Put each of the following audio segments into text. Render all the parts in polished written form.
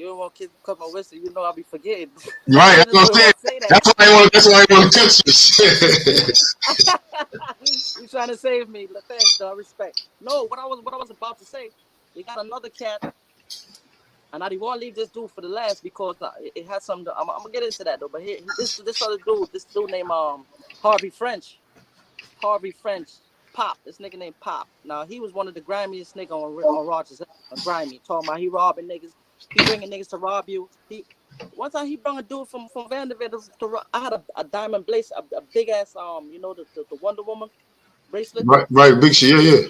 don't want kids to cut my wrist, you know I'll be forgetting. Right, that's what I'm saying. Say that. That's why I want to touch this. You trying to save me? Thanks, dog. Respect. No, what I was about to say. They got another cat, and I didn't want to leave this dude for the last because it has some. I'm gonna get into that though. But here, this other dude, this dude named Harvey French. Harvey French, Pop. This nigga named Pop. Now he was one of the grimiest nigga on Rogers. Grimy, talking about he robbing niggas. He bringing niggas to rob you. One time he brought a dude from Vanderbilt to I had a diamond brace, a big ass you know the Wonder Woman bracelet. Right, big shit, yeah.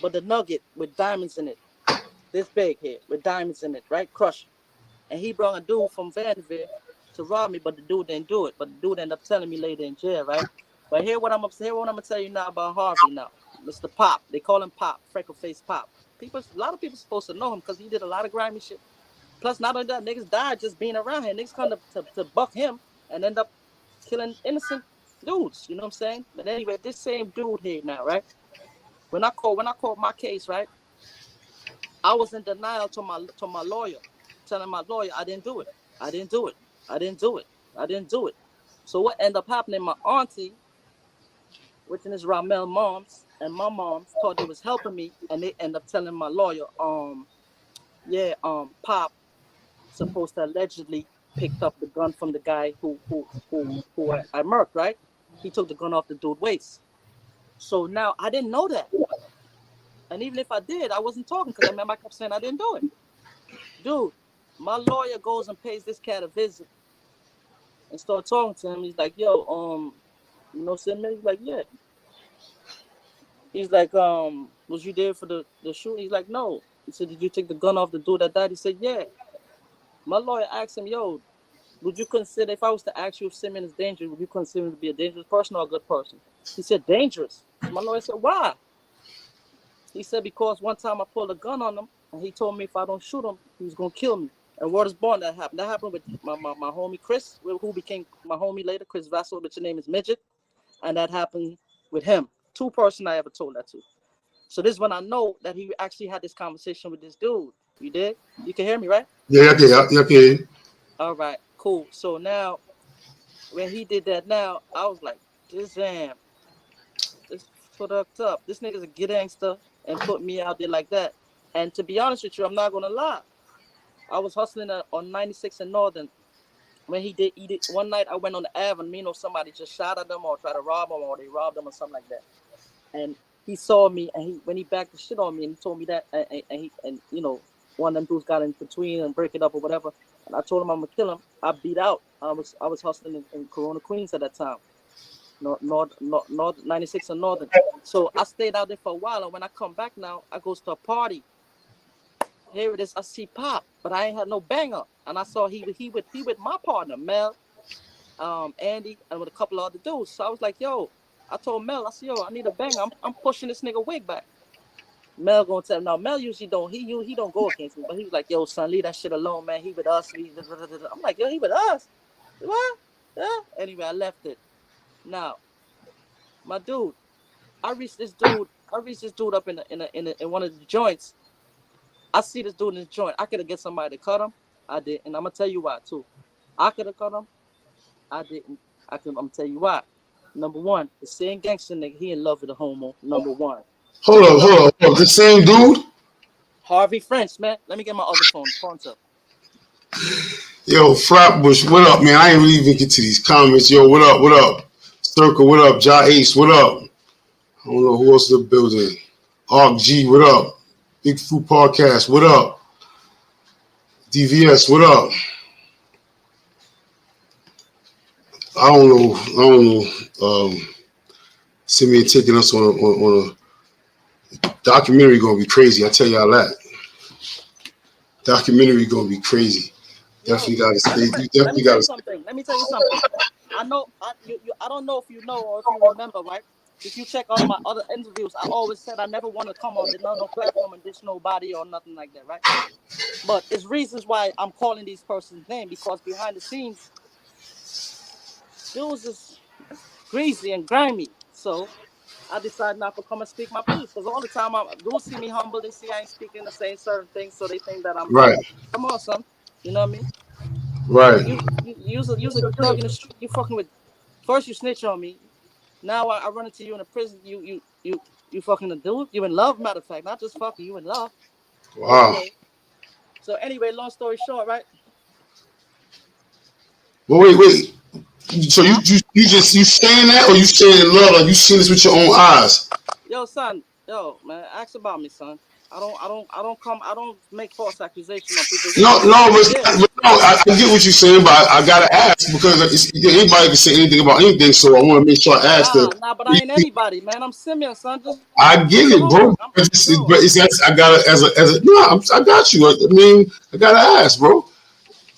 But the nugget with diamonds in it, this big here with diamonds in it, right? Crush. And he brought a dude from Vanderbilt to rob me, but the dude didn't do it. But the dude ended up telling me later in jail, right? But here what I'm gonna tell you now about Harvey now, Mr. Pop. They call him Pop, freckle face Pop. A lot of people supposed to know him because he did a lot of grimy shit. Plus, not only that, niggas died just being around here. Niggas come to buck him and end up killing innocent dudes. You know what I'm saying? But anyway, this same dude here now, right? When I called my case, right? I was in denial to my lawyer, telling my lawyer I didn't do it. So what ended up happening? My auntie, which is Ramel's moms, and my mom thought they was helping me, and they end up telling my lawyer, Pop supposed to allegedly picked up the gun from the guy who I murked, right? He took the gun off the dude's waist. So now I didn't know that. And even if I did, I wasn't talking because I remember I kept saying I didn't do it. Dude, my lawyer goes and pays this cat a visit and start talking to him. He's like, yo, you know Simeon? He's like, yeah. He's like, was you there for the shoot? He's like, no. He said, did you take the gun off the dude that died? He said, yeah. My lawyer asked him, yo, would you consider, if I was to ask you if Simeon is dangerous, would you consider him to be a dangerous person or a good person? He said, dangerous. My lawyer said, why? He said, because one time I pulled a gun on him, and he told me if I don't shoot him, he was going to kill me. And word is born, that happened. That happened with my homie Chris, who became my homie later, Chris Vassell, but your name is Midget. And that happened with him. 2 persons I ever told that to. So this is when I know that he actually had this conversation with this dude. You did? You can hear me, right? Yeah, okay. All right, cool. So now, when he did that now, I was like, this fucked up. This nigga's a good gangster and put me out there like that. And to be honest with you, I'm not going to lie. I was hustling on 96 and Northern. When he did eat it, one night I went on the Ave and somebody just shot at them or tried to rob them or they robbed them or something like that. And he saw me and when he backed the shit on me and he told me that and one of them dudes got in between and break it up or whatever. And I told him I'm gonna kill him. I beat out. I was hustling in Corona, Queens at that time. North 96 and Northern. So I stayed out there for a while, and when I come back now, I goes to a party. Here it is. I see Pop, but I ain't had no banger. And I saw he with my partner Mel, Andy, and with a couple of other dudes. So I was like, yo. I told Mel, I said, yo, I need a banger. I'm pushing this nigga wig back. Mel gonna tell him. Now Mel usually don't. He don't go against me, but he was like, yo, son, leave that shit alone, man. He with us. I'm like, yo, he with us. What? Yeah. Anyway, I left it. Now, my dude, I reached this dude up in one of the joints. I see this dude in the joint. I could have get somebody to cut him. I didn't, and I'm gonna tell you why too. I could have cut him. I didn't. I'm gonna tell you why. Number one, the same gangster nigga, he in love with a homo. Number one. Hold up. The same dude? Harvey French, man. Let me get my other phone. Phone's up. Yo, Flatbush, what up, man? I ain't really even get to these comments. Yo, what up? Circle, what up? Ja Ace, what up? I don't know who else in the building. Ark G, what up? Big Food Podcast, what up? DVS, what up? I don't know. Simeon taking us on a documentary gonna be crazy. I tell y'all that. Documentary gonna be crazy. Definitely gotta stay. Let me tell you something. I know. I don't know if you know or if you remember, right? If you check all of my other interviews, I always said I never want to come on no platform and dish nobody or nothing like that, right? But it's reasons why I'm calling these persons' name because behind the scenes, dudes is greasy and grimy. So I decided not to come and speak my piece because all the time dudes see me humble, they see I ain't speaking the same certain things, so they think that I'm right. Come on, son. You know what I mean? Right. Use a thug in the street. You fucking with. First you snitch on me. Now I run into you in a prison. You fucking a dude. You in love? Matter of fact, not just fucking. You in love. Wow. Okay. So anyway, long story short, right? Well, wait. So Huh? you saying that, or you saying in love? Like you seen this with your own eyes? Yo, son. Yo, man. Ask about me, son. I don't make false accusation on people. This is No, what happened no, in the jail. I get what you're saying, but I gotta ask because anybody can say anything about anything. So I want to make sure I ask Nah, but I ain't anybody, man. I'm Simeon, son. Just do I your get it, homework. bro. But it's that's I gotta as a no. I got you. I mean, I gotta ask, bro.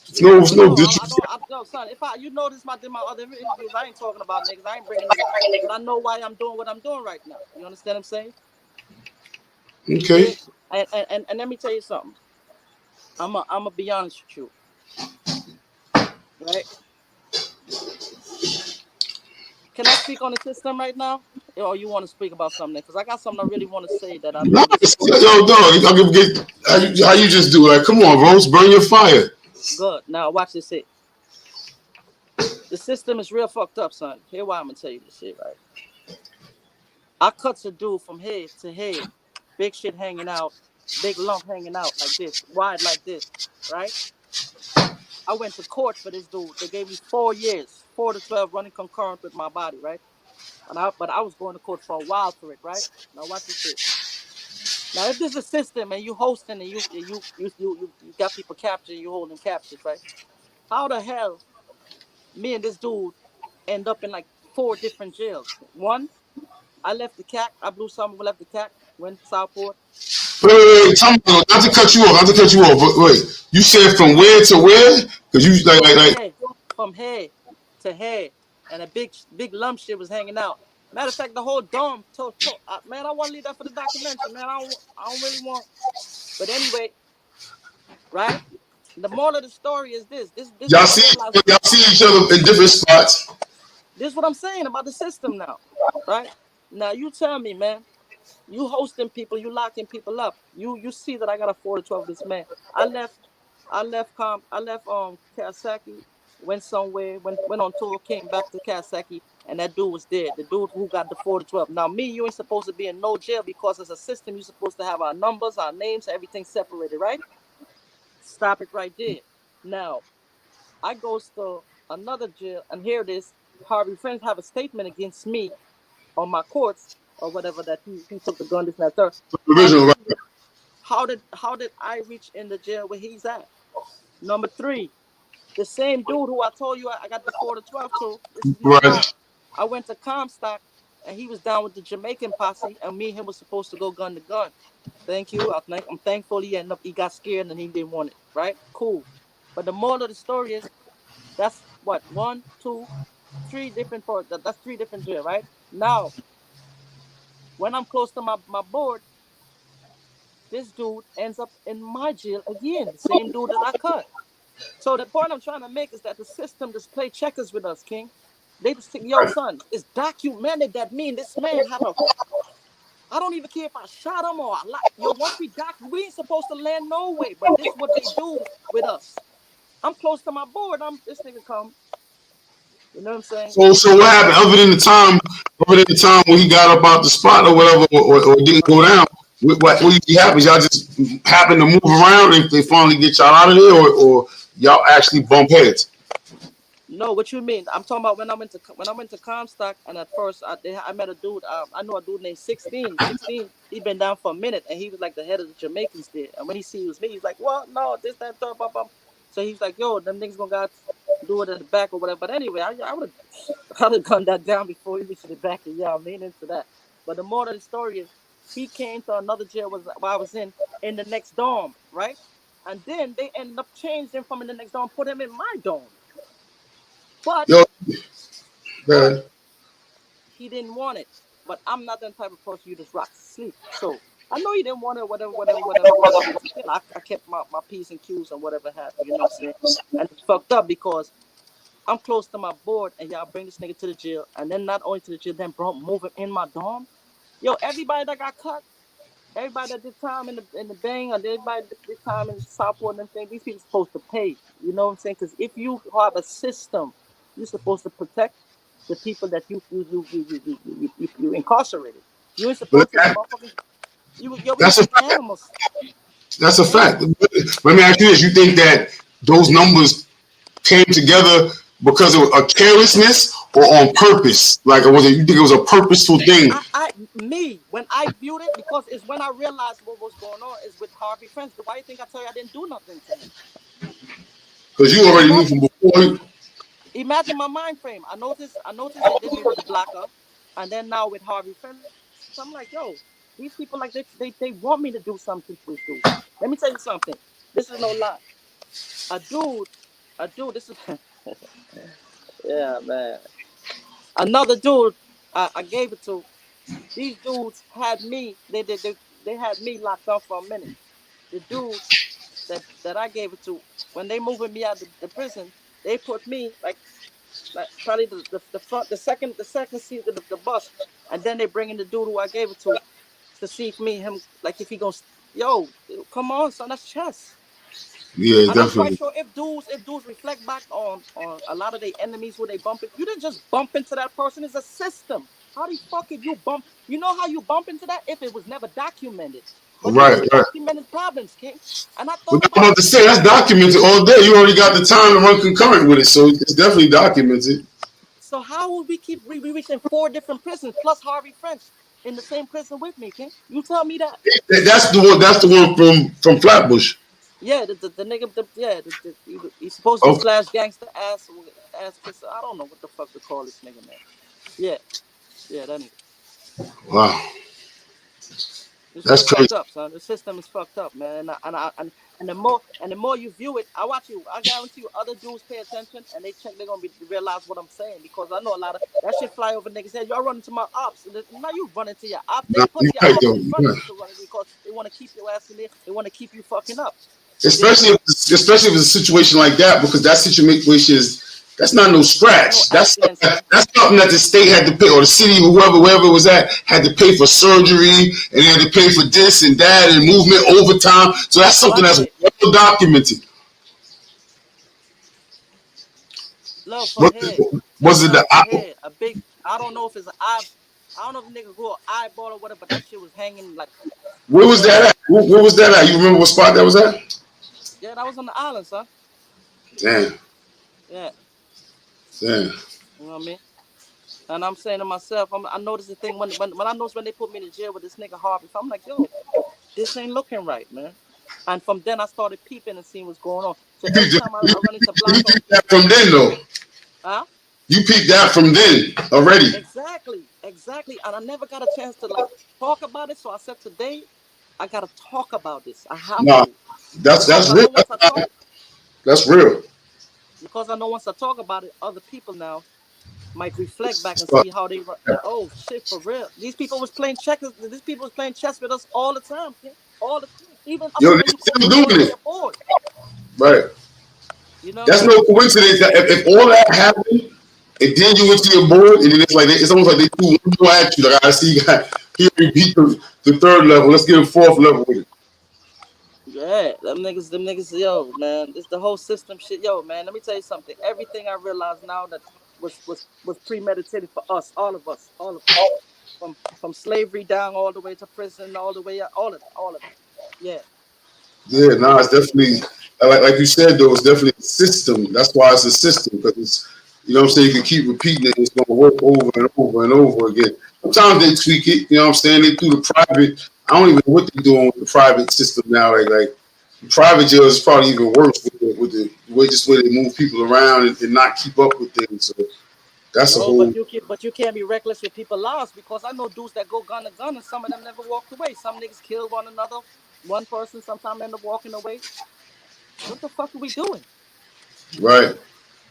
It's no disrespect. Yo, son. If I, you notice my other interviews, I ain't talking about niggas. I ain't bringing niggas, but I know why I'm doing what I'm doing right now. You understand what I'm saying? You Okay. dig? And let me tell you something. I'm be honest with you, right? Can I speak on the system right now, or you want to speak about something? Because I got something I really want to say that I Nah, noticed. yo, dog. I'm gonna get how you just do. Like, come on, Rose, burn your fire. Good. Now watch this shit. The system is real fucked up, son. Here why I'm gonna tell you this shit, right? I cuts a dude from head to head, big shit hanging out, big lump hanging out like this, wide like this, right? I went to court for this dude. They gave me 4 years, 4 to 12, running concurrent with my body, right? But I was going to court for a while for it, right? Now watch this shit. Now if there's a system and you hosting and you got people captured, you hold them captured, right? How the hell me and this dude end up in like 4 different jails? One, I left the CAC. I blew something. We left the CAC. Went to Southport. Tell me, not to cut you off, but wait. You said from where to where? Because you like. From head to head, and a big lump shit was hanging out. Matter of fact, the whole dome man, I want to leave that for the documentary, man. I don't really want. But anyway, right? The moral of the story is this. This Y'all what I see realized. y'all see each other in different spots. This is what I'm saying about the system now, right? Now you tell me, man. You hosting people, you locking people up. You see that I got a 4 to 12 this man. I left I left Kawasaki, went somewhere, went on tour, came back to Kawasaki, and that dude was there. The dude who got the 4 to 12. Now me, you ain't supposed to be in no jail because as a system, you're supposed to have our numbers, our names, everything separated, right? Stop it right there. Now I goes to another jail, and here it is. Harvey friends have a statement against me on my courts or whatever that he took the gun, this and that third. How did Original, right? how did I reach in the jail where he's at? Number three, the same dude who I told you I got the 4 to 12 to. This is my guy. Right. I went to Comstock and he was down with the Jamaican posse, and me and him was supposed to go gun to gun. Thank you. I'm thankful he got scared and he didn't want it. Right? Cool. But the moral of the story is that's what 1, 2, 3 different that's 3 different jail, right? Now, when I'm close to my board, this dude ends up in my jail again. The same dude that I cut. So the point I'm trying to make is that the system just play checkers with us, King. They just think, yo, son, it's documented that me and this man had a. I don't even care if I shot him or yo. Once we ain't supposed to land no way, but this is what they do with us. I'm close to my board. This nigga come. You know what I'm saying? So what happened? Other than the time when he got up out the spot or whatever, or didn't go down. What usually happens? Y'all just happen to move around and they finally get y'all out of there, or y'all actually bump heads. No, what you mean? I'm talking about when I went to Comstock, and at first I met a dude. I know a dude named 16. 16. He been down for a minute, and he was like the head of the Jamaicans there. And when he see it was me, he's like, "Well, no, this, that, third, bum, bum." So he's like, "Yo, them niggas gonna got do it at the back or whatever." But anyway, I would have gunned that down before he reached the back. And yeah, I mean into that. But the moral of the story is, he came to another jail where I was in the next dorm, right? And then they ended up changing him from in the next dorm, put him in my dorm. But Yo, but man. he didn't want it. But I'm not that type of person you just rock to sleep. So I know he didn't want it, whatever. But still, I kept my P's and Q's and whatever have you. You know what I'm saying? And it's fucked up because I'm close to my board, and y'all bring this nigga to the jail, and then not only to the jail, then bro, move him in my dorm. Yo, everybody that got cut, Everybody that did time in the bang, or everybody that did time in Southport and things, these people supposed to pay. You know what I'm saying? Because if you have a system, you're supposed to protect the people that you incarcerated. You ain't But supposed to motherfucking we that's a just fact. animals. That's a Yeah. fact. Let me ask you this: you think that those numbers came together because of a carelessness or on purpose? Like, was it? You think it was a purposeful thing? When I viewed it, because it's when I realized what was going on is with Harvey French. Why do you think I tell you I didn't do nothing to him? Because you already knew Imagine, from before. imagine my mind frame. I noticed they did me with the blocker, and then now with Harvey French, I'm like, yo, these people like they want me to do something to this dude. Let me tell you something. This is no lie. A dude, a dude. This is yeah, man. Another dude, I gave it to. These dudes had me. They had me locked up for a minute. The dude that I gave it to, when they moving me out the prison, they put me like probably the front the second seat of the bus, and then they bring in the dude who I gave it to see if me him like if he goes, yo, come on son, that's chess. Yeah, And I'm quite definitely. sure if dudes reflect back on a lot of their enemies who they bump it, you didn't just bump into that person. It's a system. How the fuck did you bump? You know how you bump into that if it was never documented. But these Right, is right. documented problems, King. And I But thought I'm about about to say that's documented all day. You already got the time to run concurrent with it, so it's definitely documented. so how would we keep we reaching 4 different prisons plus Harvey French in the same prison with me, King? You tell me that. That's the one. That's the one from Flatbush. Yeah, the nigga, he's supposed to be Okay. slash gangster ass kisser. I don't know what the fuck to call this nigga, man. Yeah, yeah, that nigga. Wow, This that's shit crazy. fucked up, son. The system is fucked up, man. And the more you view it, I watch you. I guarantee you, other dudes pay attention and they check. They're gonna be realize what I'm saying because I know a lot of that shit fly over niggas' head. Y'all run into my ops. Now you run into your ops. They No, put you're your right ops though. in You're front of right. you to run it because they want to keep your ass in there. They want to keep you fucking up. Yeah, Especially if it's a situation like that, because that situation is that's not no that's no scratch. accident, son. That's something that the state had to pay, or the city, whoever it was at, had to pay for surgery, and they had to pay for this and that and movement overtime. So that's something Watch that's it. well documented. Look from Was here. it, was it Look the from here. A big. I don't know if it's an eye. I don't know if nigga grew an eyeball or whatever, but that shit was hanging like where was yeah. that at? Where was that at? You remember what spot that was at? Yeah, that was on the island, son. Damn, Yeah, damn. you know what I mean. And I'm saying to myself, I noticed the thing when I noticed when they put me in jail with this nigga Harvey. I'm like, yo, this ain't looking right, man. And from then I started peeping and seeing what's going on. So You every peeped, time I run into you Blanco, peeped that from then though. huh? You peeped that from then already. Exactly, exactly. And I never got a chance to like talk about it. So I said today, I gotta talk about this. I have Nah, to because that's I real. know once I talk That's real. because I know once I talk about it, other people now might reflect back and see how they run. Oh shit, for real. These people was playing checkers. These people was playing chess with us all the time, kid. All the even up Yo, to they when you called still me to run doing on it. your board. Right. You know what I'm That's saying? no coincidence that if all that happened and then you went to your board and then it's like it's almost like they threw one more at you. Like I see you got he beat the third level. Let's get a fourth level with it. Yeah, them niggas, yo, man. This the whole system shit, yo, man. Let me tell you something. Everything I realize now that was premeditated for us, all of us, from slavery down all the way to prison, all the way up, all of it. Yeah, Yeah, nah, it's definitely like you said though, it's definitely a system. That's why it's a system because it's you know what I'm saying. You can keep repeating it. It's gonna work over and over and over again. Sometimes they tweak it. You know what I'm saying? They do the private. I don't even know what they're doing with the private system now. Like private jail is probably even worse with the way just way they move people around and not keep up with things. So that's a no, whole but you can't be reckless with people's lives because I know dudes that go gun to gun and some of them never walked away. Some niggas kill one another. One person sometimes end up walking away. What the fuck are we doing? right.